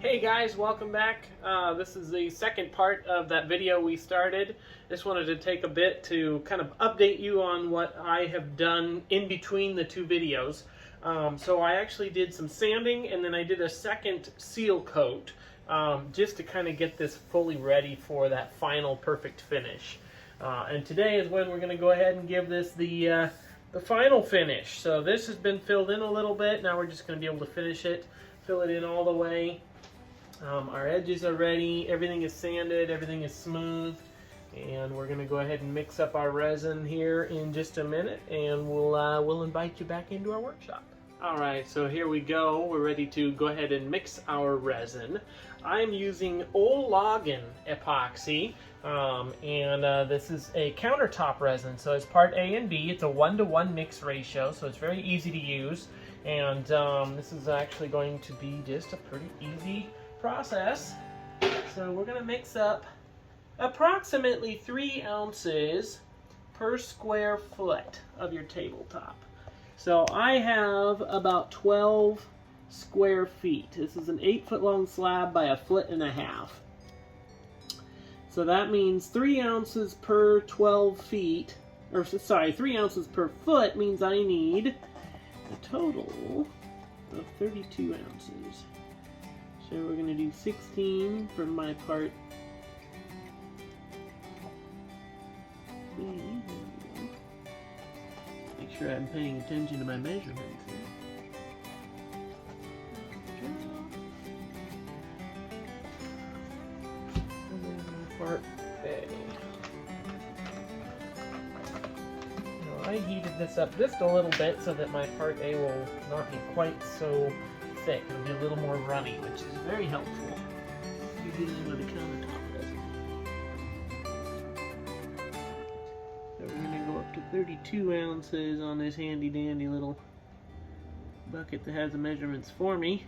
Hey guys, welcome back. This is the second part of that video we started. Just wanted to take a bit to kind of update you on what I have done in between the two videos. So I actually did some sanding and then I did a second seal coat just to kind of get this fully ready for that final perfect finish. And today is when we're going to go ahead and give this the final finish. So this has been filled in a little bit. Now we're just going to be able to finish it, fill it in all the way. Our edges are ready, everything is sanded, everything is smooth, and we're going to go ahead and mix up our resin here in just a minute, and we'll invite you back into our workshop. Alright, so here we go. We're ready to go ahead and mix our resin. I'm using Olagen epoxy, and this is a countertop resin, so it's part A and B. It's a 1-to-1 mix ratio, so it's very easy to use, and this is actually going to be just a pretty easy process. So we're going to mix up approximately 3 ounces per square foot of your tabletop. So I have about 12 square feet. This is an 8-foot long slab by 1.5 feet. So that means 3 ounces per 12 feet, or sorry, 3 ounces per foot means I need a total of 32 ounces. So we're going to do 16 for my part B. Make sure I'm paying attention to my measurements here. And then part A. Now I heated this up just a little bit so that my part A will not be quite so thick. It'll be a little more runny, which is very helpful if you're dealing with a countertop resin. So we're going to go up to 32 ounces on this handy dandy little bucket that has the measurements for me.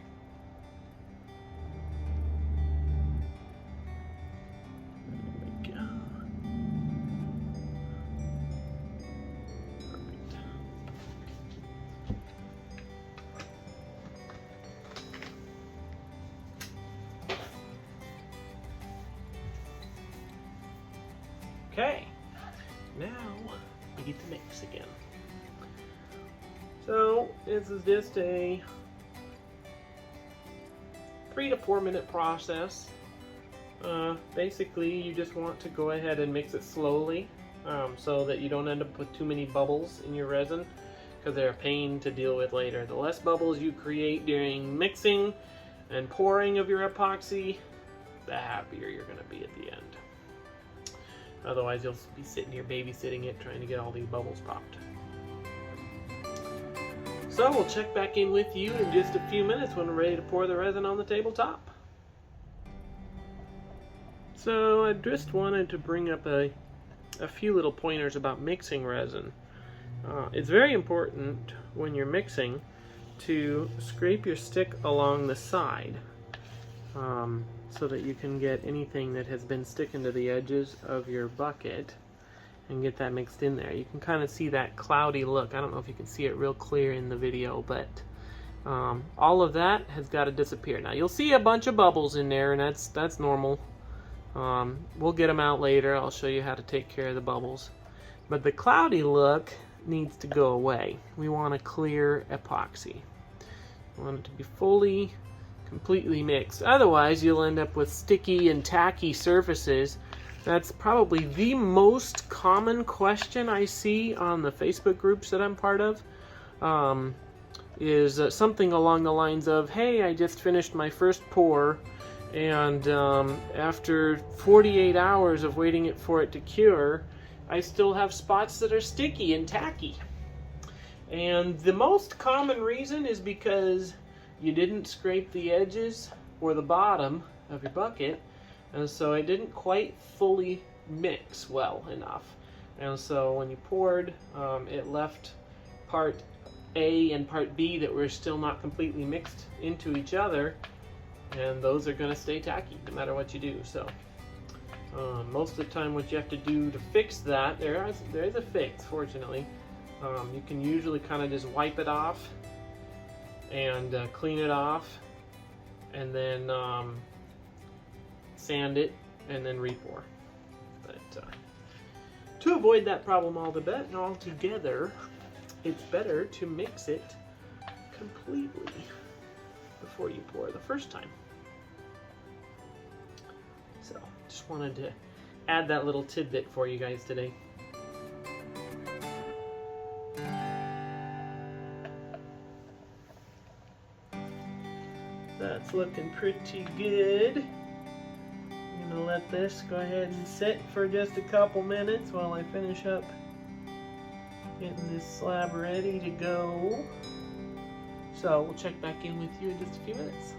Okay, now we get to mix again. So this is just a 3 to 4 minute process. Basically, you just want to go ahead and mix it slowly so that you don't end up with too many bubbles in your resin, because they're a pain to deal with later. The less bubbles you create during mixing and pouring of your epoxy, the happier you're going to be at the end. Otherwise, you'll be sitting here babysitting it, trying to get all these bubbles popped. So we'll check back in with you in just a few minutes when we're ready to pour the resin on the tabletop. So I just wanted to bring up a few little pointers about mixing resin. It's very important when you're mixing to scrape your stick along the side. So that you can get anything that has been sticking to the edges of your bucket and get that mixed in there. You can kind of see that cloudy look. I don't know if you can see it real clear in the video, but all of that has got to disappear. Now you'll see a bunch of bubbles in there, and that's normal. We'll get them out later. I'll show you how to take care of the bubbles. But the cloudy look needs to go away. We want a clear epoxy. We want it to be completely mixed. Otherwise, you'll end up with sticky and tacky surfaces. That's probably the most common question I see on the Facebook groups that I'm part of. Is something along the lines of, hey, I just finished my first pour, and after 48 hours of waiting for it to cure, I still have spots that are sticky and tacky. And the most common reason is because you didn't scrape the edges or the bottom of your bucket, and so it didn't quite fully mix well enough. And so when you poured, it left part A and part B that were still not completely mixed into each other, and those are going to stay tacky no matter what you do. So most of the time what you have to do to fix that, there is a fix, fortunately. You can usually kind of just wipe it off and clean it off and then sand it and then repour. But to avoid that problem altogether, it's better to mix it completely before you pour the first time. So just wanted to add that little tidbit for you guys today. That's looking pretty good. I'm gonna let this go ahead and sit for just a couple minutes while I finish up getting this slab ready to go. So we'll check back in with you in just a few minutes.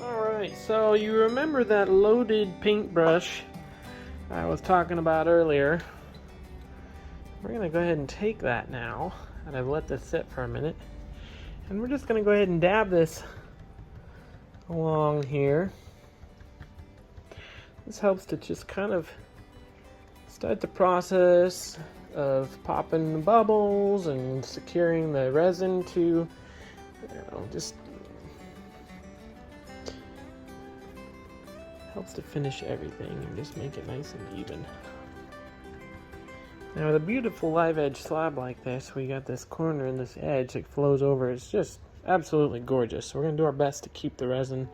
Alright, so you remember that loaded paintbrush I was talking about earlier? We're gonna go ahead and take that now, and I've let this sit for a minute, and we're just gonna go ahead and dab this along here. This helps to just kind of start the process of popping the bubbles and securing the resin to, you know, just helps to finish everything and just make it nice and even. Now with a beautiful live edge slab like this, we got this corner and this edge that flows over. It's just absolutely gorgeous. So we're going to do our best to keep the resin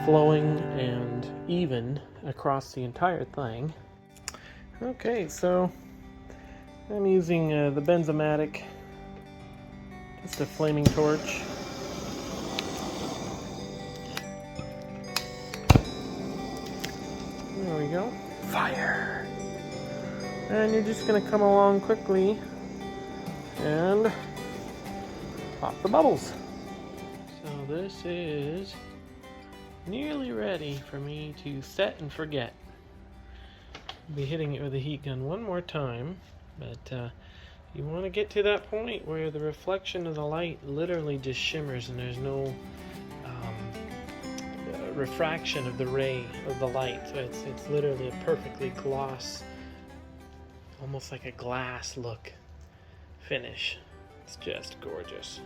flowing and even across the entire thing. Okay, so I'm using the Benzomatic, just a flaming torch. There we go. Fire! And you're just going to come along quickly and pop the bubbles. So this is nearly ready for me to set and forget. I'll be hitting it with a heat gun one more time, but you want to get to that point where the reflection of the light literally just shimmers and there's no refraction of the ray of the light. So it's literally a perfectly gloss, almost like a glass look finish. It's just gorgeous.